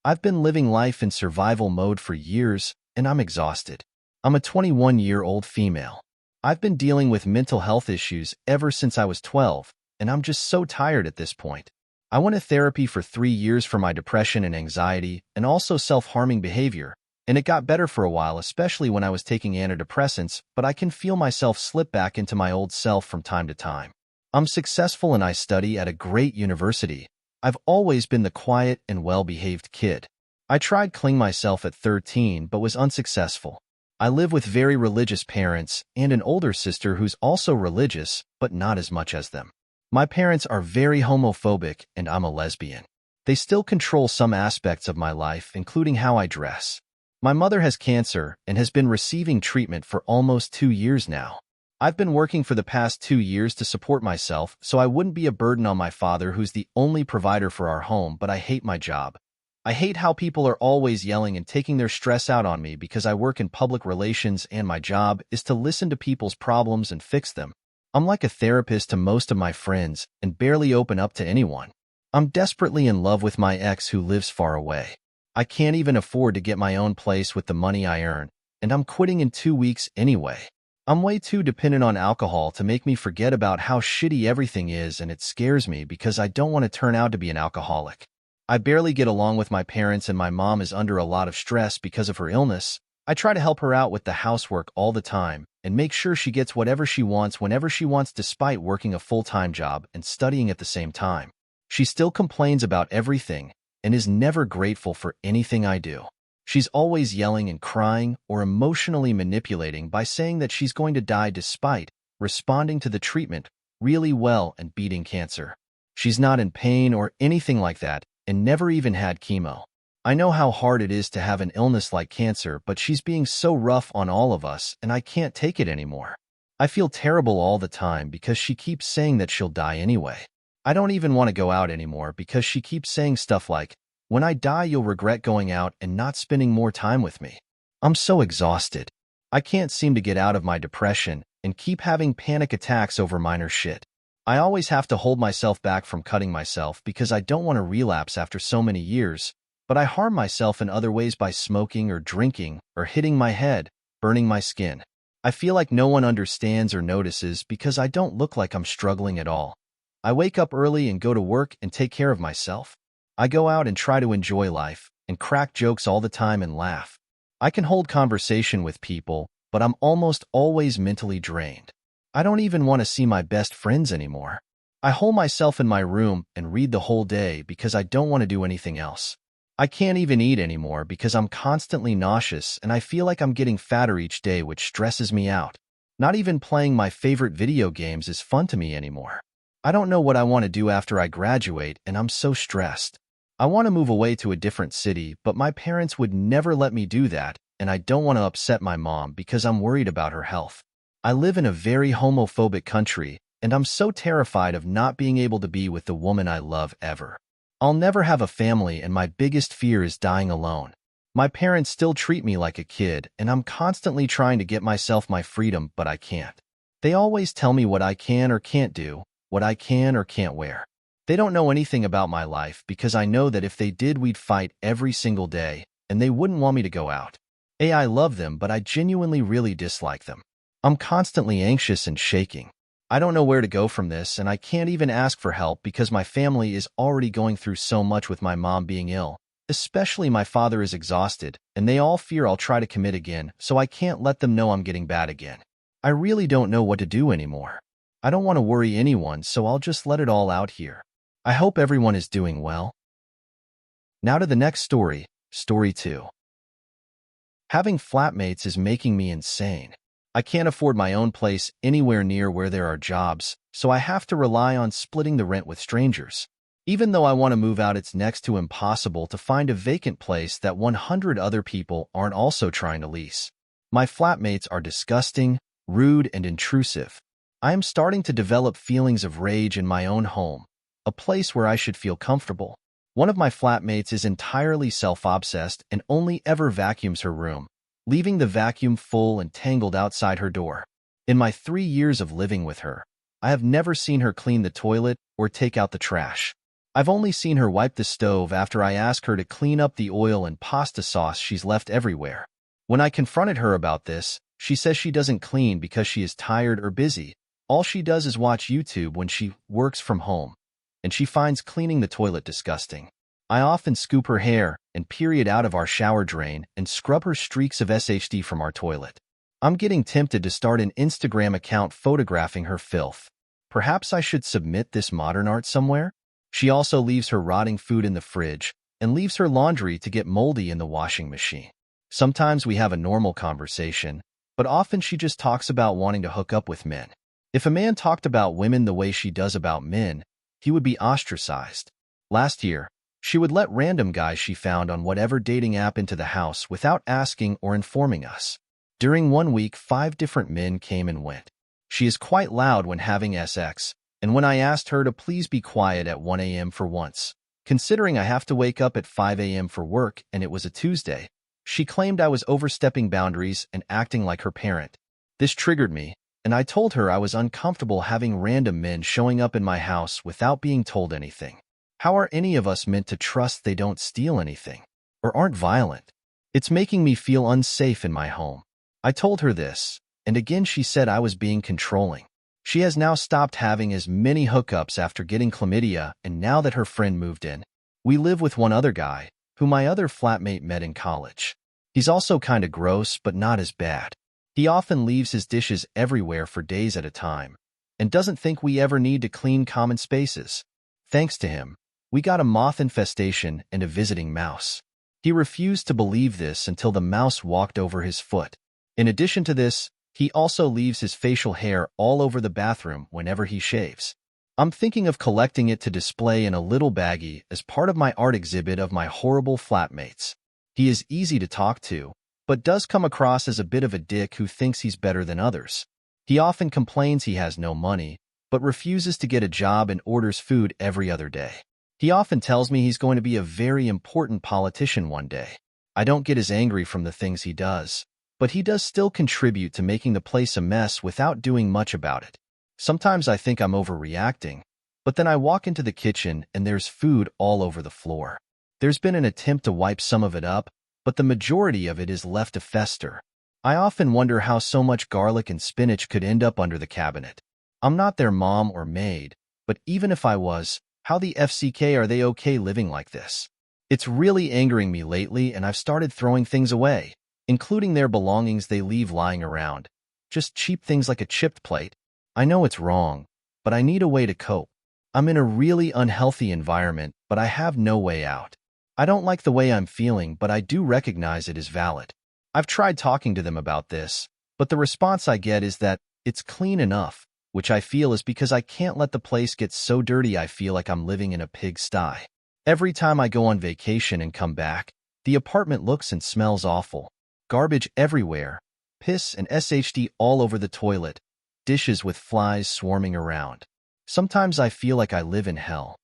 I've been living life in survival mode for years, and I'm exhausted. I'm a 21-year-old female. I've been dealing with mental health issues ever since I was 12, and I'm just so tired at this point. I went to therapy for 3 years for my depression and anxiety, and also self-harming behavior, and it got better for a while, especially when I was taking antidepressants, but I can feel myself slip back into my old self from time to time. I'm successful and I study at a great university. I've always been the quiet and well-behaved kid. I tried killing myself at 13 but was unsuccessful. I live with very religious parents and an older sister who's also religious, but not as much as them. My parents are very homophobic and I'm a lesbian. They still control some aspects of my life, including how I dress. My mother has cancer and has been receiving treatment for almost 2 years now. I've been working for the past 2 years to support myself so I wouldn't be a burden on my father, who's the only provider for our home, but I hate my job. I hate how people are always yelling and taking their stress out on me because I work in public relations and my job is to listen to people's problems and fix them. I'm like a therapist to most of my friends and barely open up to anyone. I'm desperately in love with my ex who lives far away. I can't even afford to get my own place with the money I earn, and I'm quitting in 2 weeks anyway. I'm way too dependent on alcohol to make me forget about how shitty everything is, and it scares me because I don't want to turn out to be an alcoholic. I barely get along with my parents and my mom is under a lot of stress because of her illness. I try to help her out with the housework all the time and make sure she gets whatever she wants whenever she wants, despite working a full-time job and studying at the same time. She still complains about everything and is never grateful for anything I do. She's always yelling and crying or emotionally manipulating by saying that she's going to die despite responding to the treatment really well and beating cancer. She's not in pain or anything like that and never even had chemo. I know how hard it is to have an illness like cancer, but she's being so rough on all of us and I can't take it anymore. I feel terrible all the time because she keeps saying that she'll die anyway. I don't even want to go out anymore because she keeps saying stuff like, "When I die, you'll regret going out and not spending more time with me." I'm so exhausted. I can't seem to get out of my depression and keep having panic attacks over minor shit. I always have to hold myself back from cutting myself because I don't want to relapse after so many years, but I harm myself in other ways by smoking or drinking or hitting my head, burning my skin. I feel like no one understands or notices because I don't look like I'm struggling at all. I wake up early and go to work and take care of myself. I go out and try to enjoy life and crack jokes all the time and laugh. I can hold conversation with people, but I'm almost always mentally drained. I don't even want to see my best friends anymore. I hole myself in my room and read the whole day because I don't want to do anything else. I can't even eat anymore because I'm constantly nauseous and I feel like I'm getting fatter each day, which stresses me out. Not even playing my favorite video games is fun to me anymore. I don't know what I want to do after I graduate and I'm so stressed. I want to move away to a different city, but my parents would never let me do that, and I don't want to upset my mom because I'm worried about her health. I live in a very homophobic country, and I'm so terrified of not being able to be with the woman I love ever. I'll never have a family, and my biggest fear is dying alone. My parents still treat me like a kid, and I'm constantly trying to get myself my freedom, but I can't. They always tell me what I can or can't do, what I can or can't wear. They don't know anything about my life because I know that if they did, we'd fight every single day, and they wouldn't want me to go out. I love them, but I genuinely really dislike them. I'm constantly anxious and shaking. I don't know where to go from this, and I can't even ask for help because my family is already going through so much with my mom being ill. Especially my father is exhausted, and they all fear I'll try to commit again, so I can't let them know I'm getting bad again. I really don't know what to do anymore. I don't want to worry anyone, so I'll just let it all out here. I hope everyone is doing well. Now to the next story, Story 2. Having flatmates is making me insane. I can't afford my own place anywhere near where there are jobs, so I have to rely on splitting the rent with strangers. Even though I want to move out, it's next to impossible to find a vacant place that 100 other people aren't also trying to lease. My flatmates are disgusting, rude, and intrusive. I am starting to develop feelings of rage in my own home, a place where I should feel comfortable. One of my flatmates is entirely self-obsessed and only ever vacuums her room, leaving the vacuum full and tangled outside her door. In my 3 years of living with her, I have never seen her clean the toilet or take out the trash. I've only seen her wipe the stove after I ask her to clean up the oil and pasta sauce she's left everywhere. When I confronted her about this, she says she doesn't clean because she is tired or busy. All she does is watch YouTube when she works from home, and she finds cleaning the toilet disgusting. I often scoop her hair and period out of our shower drain and scrub her streaks of SHD from our toilet. I'm getting tempted to start an Instagram account photographing her filth. Perhaps I should submit this modern art somewhere? She also leaves her rotting food in the fridge and leaves her laundry to get moldy in the washing machine. Sometimes we have a normal conversation, but often she just talks about wanting to hook up with men. If a man talked about women the way she does about men, he would be ostracized. Last year, she would let random guys she found on whatever dating app into the house without asking or informing us. During 1 week, 5 different men came and went. She is quite loud when having sex, and when I asked her to please be quiet at 1 a.m. for once, considering I have to wake up at 5 a.m. for work and it was a Tuesday, she claimed I was overstepping boundaries and acting like her parent. This triggered me, and I told her I was uncomfortable having random men showing up in my house without being told anything. How are any of us meant to trust they don't steal anything or aren't violent? It's making me feel unsafe in my home. I told her this, and again she said I was being controlling. She has now stopped having as many hookups after getting chlamydia, and now that her friend moved in, we live with one other guy, who my other flatmate met in college. He's also kinda gross, but not as bad. He often leaves his dishes everywhere for days at a time, and doesn't think we ever need to clean common spaces. Thanks to him, we got a moth infestation and a visiting mouse. He refused to believe this until the mouse walked over his foot. In addition to this, he also leaves his facial hair all over the bathroom whenever he shaves. I'm thinking of collecting it to display in a little baggie as part of my art exhibit of my horrible flatmates. He is easy to talk to, but does come across as a bit of a dick who thinks he's better than others. He often complains he has no money, but refuses to get a job and orders food every other day. He often tells me he's going to be a very important politician one day. I don't get as angry from the things he does, but he does still contribute to making the place a mess without doing much about it. Sometimes I think I'm overreacting, but then I walk into the kitchen and there's food all over the floor. There's been an attempt to wipe some of it up, but the majority of it is left to fester. I often wonder how so much garlic and spinach could end up under the cabinet. I'm not their mom or maid, but even if I was, how the FCK are they okay living like this? It's really angering me lately, and I've started throwing things away, including their belongings they leave lying around. Just cheap things like a chipped plate. I know it's wrong, but I need a way to cope. I'm in a really unhealthy environment, but I have no way out. I don't like the way I'm feeling, but I do recognize it is valid. I've tried talking to them about this, but the response I get is that it's clean enough, which I feel is because I can't let the place get so dirty I feel like I'm living in a pigsty. Every time I go on vacation and come back, the apartment looks and smells awful. Garbage everywhere, piss and SHD all over the toilet, dishes with flies swarming around. Sometimes I feel like I live in hell.